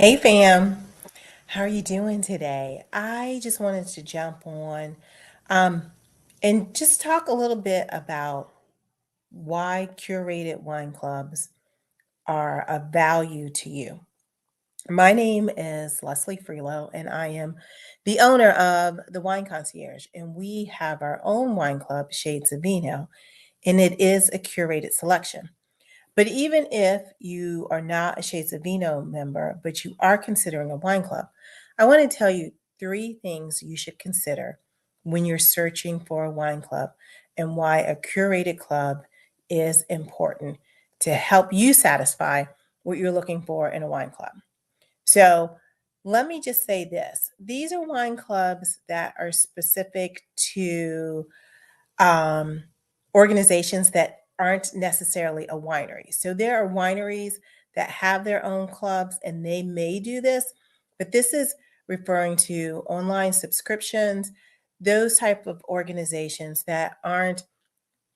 Hey fam, how are you doing today? I just wanted to jump on um, and just talk a little bit about why curated wine clubs are of value to you. My name is Leslie Freelo, and I am the owner of the Wine Concierge, and we have our own wine club, Shades of Vino, and it is a curated selection. But even if you are not a Shades of Vino member, but you are considering a wine club, I want to tell you three things you should consider when you're searching for a wine club and why a curated club is important to help you satisfy what you're looking for in a wine club. So, let me just say this, these are wine clubs that are specific to um, organizations that aren't necessarily a winery. So there are wineries that have their own clubs and they may do this, but this is referring to online subscriptions, those type of organizations that aren't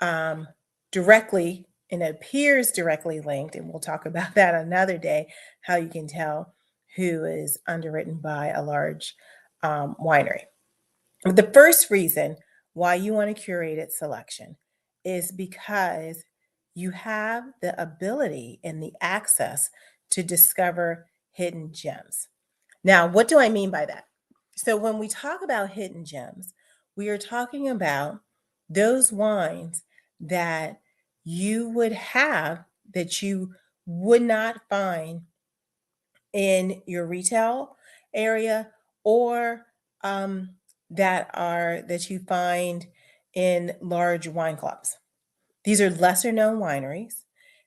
um, directly and it appears directly linked, and we'll talk about that another day, how you can tell who is underwritten by a large winery. The first reason why you want a curated selection is because you have the ability and the access to discover hidden gems. Now, what do I mean by that? So, when we talk about hidden gems, we are talking about those wines that you would have that you would not find in your retail area or um, that you find in large wine clubs. These are lesser known wineries.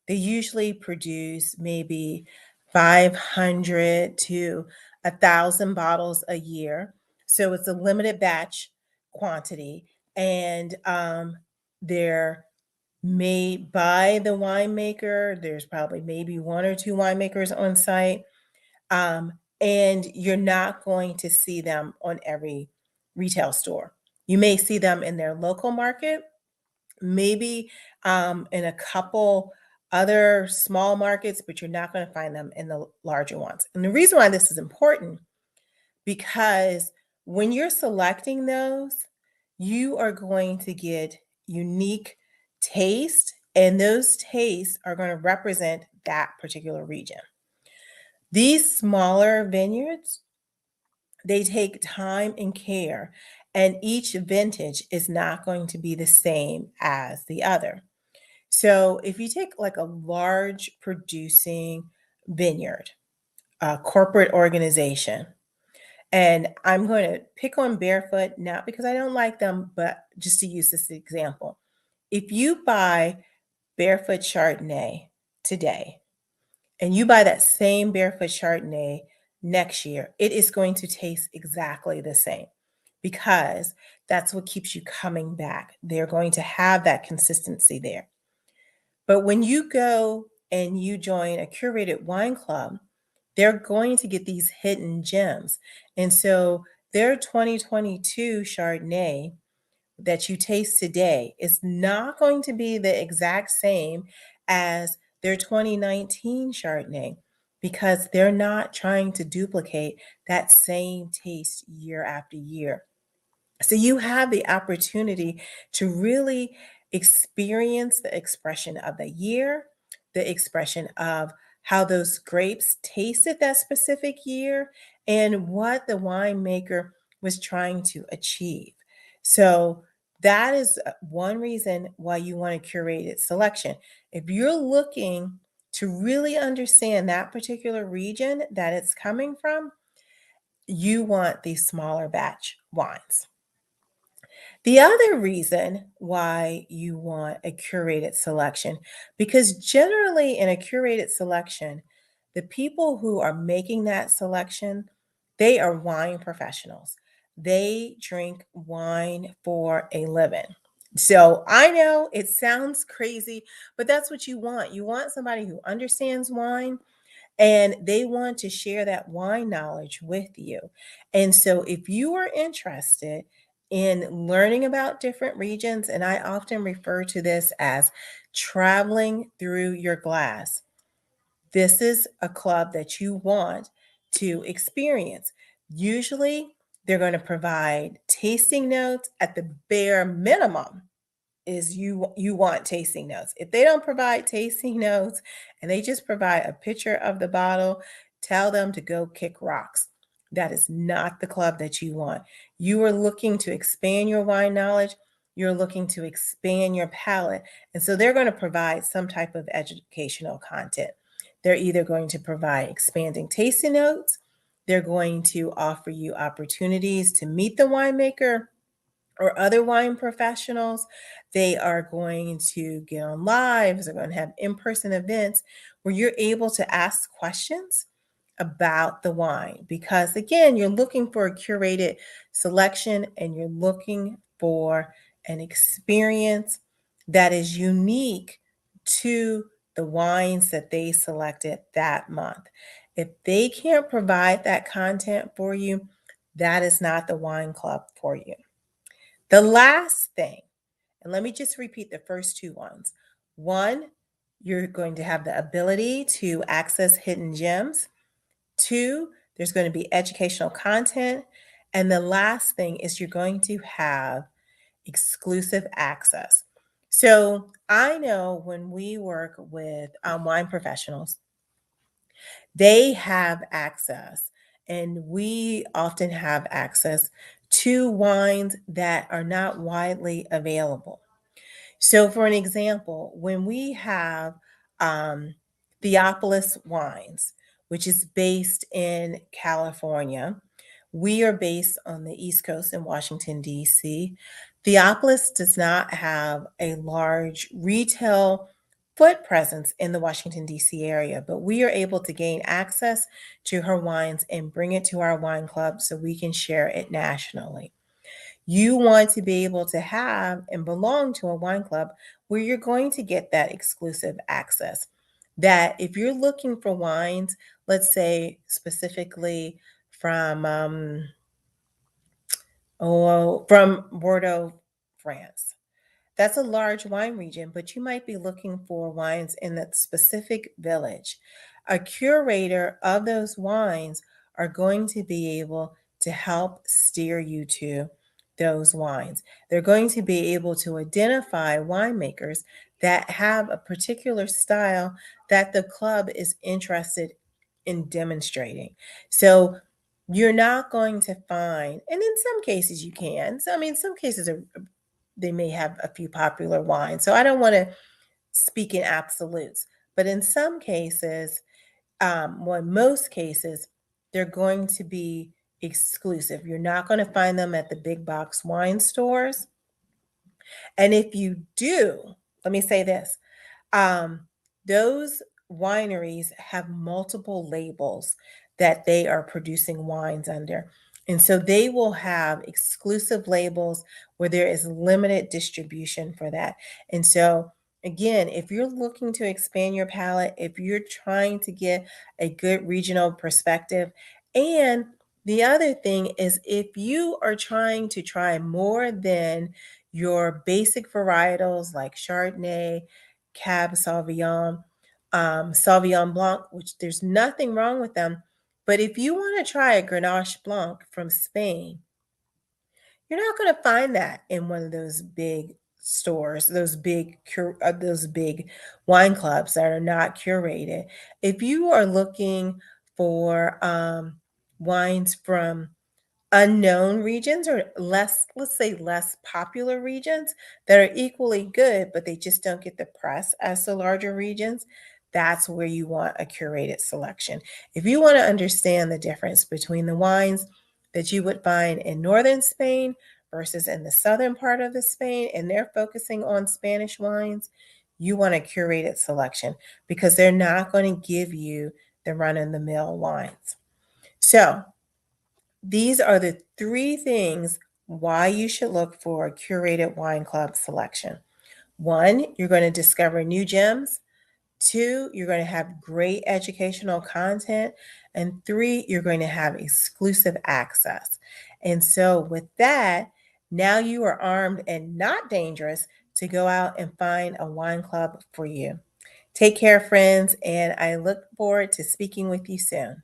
They usually produce maybe 500 to 1,000 bottles a year. So it's a limited batch quantity. And they're made by the winemaker. There's probably maybe one or two winemakers on site, and you're not going to see them on every retail store. You may see them in their local market, maybe in a couple other small markets, but you're not going to find them in the larger ones. And the reason why this is important, because when you're selecting those, you are going to get unique taste, and those tastes are going to represent that particular region. These smaller vineyards, they take time and care, and each vintage is not going to be the same as the other. So, if you take like a large producing vineyard, a corporate organization, and I'm going to pick on Barefoot, not because I don't like them, but just to use this example. If you buy Barefoot Chardonnay today, and you buy that same Barefoot Chardonnay next year, it is going to taste exactly the same because that's what keeps you coming back. They're going to have that consistency there. But when you go and you join a curated wine club, they're going to get these hidden gems. And so their 2022 Chardonnay that you taste today is not going to be the exact same as their 2019 Chardonnay because they're not trying to duplicate that same taste year after year. So you have the opportunity to really experience the expression of the year, the expression of how those grapes tasted that specific year, and what the winemaker was trying to achieve. So that is one reason why you want a curated selection. If you're looking to really understand that particular region that it's coming from, you want these smaller batch wines. The other reason why you want a curated selection, because generally in a curated selection, the people who are making that selection, they are wine professionals. They drink wine for a living. So I know it sounds crazy, but that's what you want. You want somebody who understands wine and they want to share that wine knowledge with you. And so, if you are interested in learning about different regions, and I often refer to this as traveling through your glass, this is a club that you want to experience. Usually, they're going to provide tasting notes at the bare minimum is you want tasting notes. If they don't provide tasting notes and they just provide a picture of the bottle, tell them to go kick rocks. That is not the club that you want. You are looking to expand your wine knowledge. You're looking to expand your palate. And so they're going to provide some type of educational content. They're either going to provide expanding tasting notes, they're going to offer you opportunities to meet the winemaker or other wine professionals. They are going to get on lives, they're going to have in person events where you're able to ask questions about the wine. Because again, you're looking for a curated selection and you're looking for an experience that is unique to the wines that they selected that month. If they can't provide that content for you, that is not the wine club for you. The last thing, and let me just repeat the first two ones. One, you're going to have the ability to access hidden gems. Two, there's going to be educational content. And the last thing is you're going to have exclusive access. So I know when we work with wine professionals, they have access, and we often have access to wines that are not widely available. So, for an example, when we have um, Theopolis Wines, which is based in California, we are based on the East Coast in Washington, D.C. Theopolis does not have a large retail foot presence in the Washington, D.C. area, but we are able to gain access to her wines and bring it to our wine club so we can share it nationally. You want to be able to have and belong to a wine club where you're going to get that exclusive access. That if you're looking for wines, let's say specifically from from Bordeaux, France, that's a large wine region, but you might be looking for wines in that specific village. A curator of those wines are going to be able to help steer you to those wines. They're going to be able to identify winemakers that have a particular style that the club is interested in demonstrating. So you're not going to find, and in some cases you can. So, I mean, some cases are they may have a few popular wines. So I don't want to speak in absolutes, but in some cases, well, in most cases, they're going to be exclusive. You're not going to find them at the big box wine stores. And if you do, let me say this, um, those wineries have multiple labels that they are producing wines under. And so they will have exclusive labels where there is limited distribution for that. And so, again, if you're looking to expand your palate, if you're trying to get a good regional perspective, and the other thing is if you are trying to try more than your basic varietals like Chardonnay, Cab Sauvignon, Sauvignon Blanc, which there's nothing wrong with them. But if you want to try a Grenache Blanc from Spain, you're not going to find that in one of those big stores, those big wine clubs that are not curated. If you are looking for wines from unknown regions or less, let's say less popular regions that are equally good, but they just don't get the press as the larger regions, that's where you want a curated selection. If you want to understand the difference between the wines that you would find in northern Spain versus in the southern part of the Spain, and they're focusing on Spanish wines, you want a curated selection because they're not going to give you the run-of-the-mill wines. So these are the three things why you should look for a curated wine club selection. One, you're going to discover new gems. Two, you're going to have great educational content. And three, you're going to have exclusive access. And so, with that, now you are armed and not dangerous to go out and find a wine club for you. Take care, friends, and I look forward to speaking with you soon.